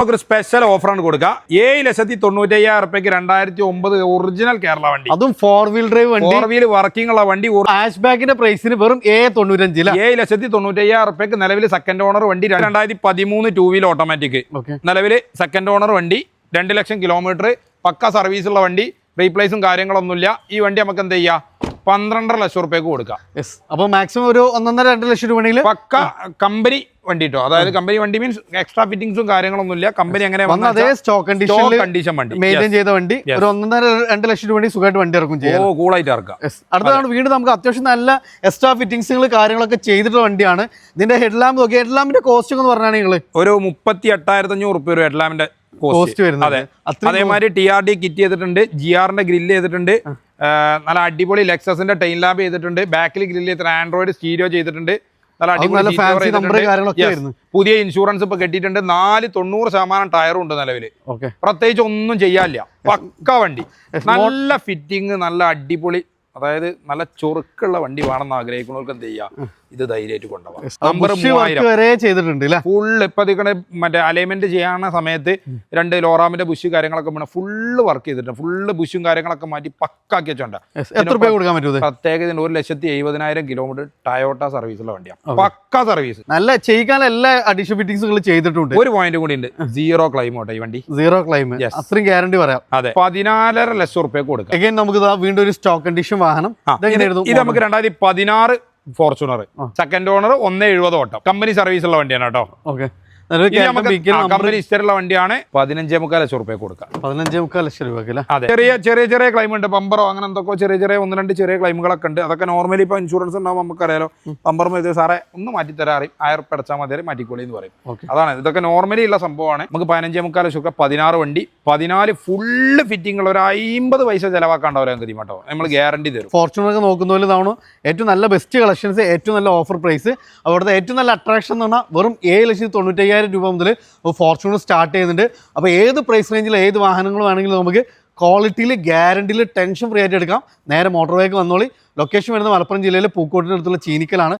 നമുക്കൊരു സ്പെഷ്യൽ ഓഫറാണ് കൊടുക്കുക. 7,95,000 രൂപയ്ക്ക് 2009 ഒറിജിനൽ കേരള വണ്ടി, അതും 4 വീൽ ഡ്രൈവ് വണ്ടി, 4 വീൽ വർക്കിംഗ് ഉള്ള വണ്ടി. ഹാഷ് ബാക്കിന്റെ പ്രൈസിന് വെറും 7,95,000. 7,95,000 രൂപയ്ക്ക് നിലവിൽ സെക്കൻഡ് ഓണർ വണ്ടി. 2013 2 വീൽ ഓട്ടോമാറ്റിക്, നിലവിൽ സെക്കൻഡ് ഓണർ വണ്ടി, 2 ലക്ഷം കിലോമീറ്റർ, പക്ക സർവീസ് ഉള്ള വണ്ടി, റീപ്ലേസും കാര്യങ്ങളൊന്നുമില്ല. ഈ വണ്ടി നമുക്ക് എന്ത് ചെയ്യാം, 12.5 ലക്ഷം റുപ്യക്ക് കൊടുക്കാം. അപ്പൊ മാക്സിമം ഒരു 1.5-2 ലക്ഷം രൂപയിൽ പക്ക കമ്പനി വണ്ടി കേട്ടോ. അതായത് കമ്പനി വണ്ടി മീൻസ് എക്സ്ട്രാ ഫിറ്റിംഗ്സും കാര്യങ്ങളൊന്നുമില്ല. കമ്പനി എങ്ങനെ അതേ സ്റ്റോക്ക് കണ്ടീഷൻ വണ്ടി മെയിൻറ്റെയിൻ ചെയ്ത വണ്ടി, ഒരു 1.5-2 ലക്ഷം രൂപ സുഖമായിട്ട് വണ്ടി ഇറക്കും ചെയ്യാം. കൂളായിട്ട് ഇറക്കാം. അടുത്തതാണ് വീണ്ടും നമുക്ക് അത്യാവശ്യം നല്ല എക്സ്ട്രാ ഫിറ്റിംഗ്സുകൾ കാര്യങ്ങളൊക്കെ ചെയ്തിട്ടുള്ള വണ്ടിയാണ്. ഇതിന്റെ ഹെഡ്ലാമ്പ് നോക്കി, ഹെഡ്ലാമ്പിന്റെ കോസ്റ്റ് എന്ന് പറഞ്ഞാൽ നിങ്ങൾ ഒരു 38,500 റുപ്യ ഒരു ഹെഡ്ലാമ്പിന്റെ കോസ്റ്റ് വരുന്നത്. അതേമാതിരി TRD കിറ്റ് ചെയ്തിട്ടുണ്ട്, GR-ന്റെ ഗ്രില്ല് ചെയ്തിട്ടുണ്ട്, നല്ല അടിപൊളി ലെക്സസിന്റെ ടൈൻ ലാമ്പ് ചെയ്തിട്ടുണ്ട്, ബാക്കിൽ ഗ്രില്ല് ചെയ്തിട്ട് ആൻഡ്രോയിഡ് സ്റ്റീരിയോ ചെയ്തിട്ടുണ്ട്, നല്ല അടിപൊളി. പുതിയ ഇൻഷുറൻസ് ഇപ്പൊ കെട്ടിയിട്ടുണ്ട്. 490% ടയറും ഉണ്ട് നിലവിൽ. പ്രത്യേകിച്ച് ഒന്നും ചെയ്യാനില്ല, പക്ക വണ്ടി, നല്ല ഫിറ്റിംഗ്, നല്ല അടിപൊളി. അതായത് നല്ല ചൊറുക്കുള്ള വണ്ടി വേണമെന്ന് ആഗ്രഹിക്കുന്നവർക്ക് എന്ത് ചെയ്യാം, ഇത് ധൈര്യമായിട്ട് കൊണ്ടുപോകാം. നമ്പർ 3000 ഫുള്ള് ഇപ്പൊ മറ്റേ അലൈൻമെന്റ് ചെയ്യുന്ന സമയത്ത് 2 ലോറാമിന്റെ ബുഷ് കാര്യങ്ങളൊക്കെ വേണം, ഫുള്ള് വർക്ക് ചെയ്തിട്ടുണ്ട്. ഫുള്ള് ബുഷും കാര്യങ്ങളൊക്കെ മാറ്റി പക്കാക്കി വെച്ചോണ്ട്. പ്രത്യേകത 1,70,000 കിലോമീറ്റർ ടയോട്ട സർവീസുള്ള വണ്ടിയാണ്, പക്ക സർവീസ്. നല്ല ചെയ്യിക്കാൻ എല്ലാ അഡീഷണൽ ഫിറ്റിംഗ്സുകൾ ചെയ്തിട്ടുണ്ട്. ഒരു പോയിന്റ് കൂടി ഉണ്ട്, 0 ക്ലൈം ഓട്ടെ ഈ വണ്ടി, 0 ക്ലൈം, അത്രയും ഗ്യാരണ്ടി പറയാം. അതെ, 14.5 ലക്ഷം റുപ്യ കൊടുക്കാം. നമുക്ക് വീണ്ടും ഒരു സ്റ്റോക്ക് കണ്ടീഷൻ വാഹനം. ഇത് നമുക്ക് 2016 ഫോർച്യൂണർ, സെക്കൻഡ് ഓണർ, 170 ഓട്ടം, കമ്പനി സർവീസ് ഉള്ള വണ്ടിയാണ് കേട്ടോ. കമ്പനി ഹിസ്റ്ററിയുള്ള വണ്ടിയാണ്. 15.5 ലക്ഷം റുപ്യ കൊടുക്കാം. 15.5 ലക്ഷം രൂപ. അതെ, ചെറിയ ക്ലൈം ഉണ്ട്, ബമ്പറോ അങ്ങനെ എന്തൊക്കെ ചെറിയ 1-2 ചെറിയ ക്ലൈമുകളൊക്കെ ഉണ്ട്. അതൊക്കെ നോർമലി ഇപ്പൊ ഇൻഷുറൻസ് ഉണ്ടാവും, നമുക്കറിയാലോ. ബമ്പർ ഇത് സാറേ ഒന്ന് മാറ്റി തരാറിയും 1000 റുപ്യ അടച്ചാൽ മതി, മാറ്റിക്കോളി എന്ന് പറയും. അതാണ്, ഇതൊക്കെ നോർമലി ഉള്ള സംഭവമാണ്. നമുക്ക് 15.5 ലക്ഷം രൂപ, 16 വണ്ടി, 14 ഫുള്ള് ഫിറ്റിംഗ് ഉള്ള, ഒരു 50 പൈസ ചെലവാക്കാണ്ടാവില്ല ഗതി കേട്ടോ, നമ്മൾ ഗ്യാരണ്ടി തരും. ഫോർച്യൂണർ നോക്കുന്ന പോലെ ഇതാണ് ഏറ്റവും നല്ല ബെസ്റ്റ് കളക്ഷൻസ്, ഏറ്റവും നല്ല ഓഫർ പ്രൈസ്. അവിടുത്തെ ഏറ്റവും നല്ല അട്രാക്ഷൻ എന്ന് പറഞ്ഞാൽ വെറും 7,95,000 രൂപ മുതൽ ഫോർച്യൂണർ സ്റ്റാർട്ട് ചെയ്യുന്നുണ്ട്. അപ്പോൾ ഏത് പ്രൈസ് റേഞ്ചിൽ ഏത് വാഹനങ്ങൾ വേണമെങ്കിലും നമുക്ക് ക്വാളിറ്റിയിൽ ഗ്യാരണ്ടിയിൽ ടെൻഷൻ ഫ്രീ ആയിട്ട് എടുക്കാം. നേരെ മോട്ടോർ വേക്ക് വന്നോളി. ലൊക്കേഷൻ വരുന്നത് മലപ്പുറം ജില്ലയിലെ പൂക്കോട്ടിനടുത്തുള്ള ചീനിക്കലാണ്.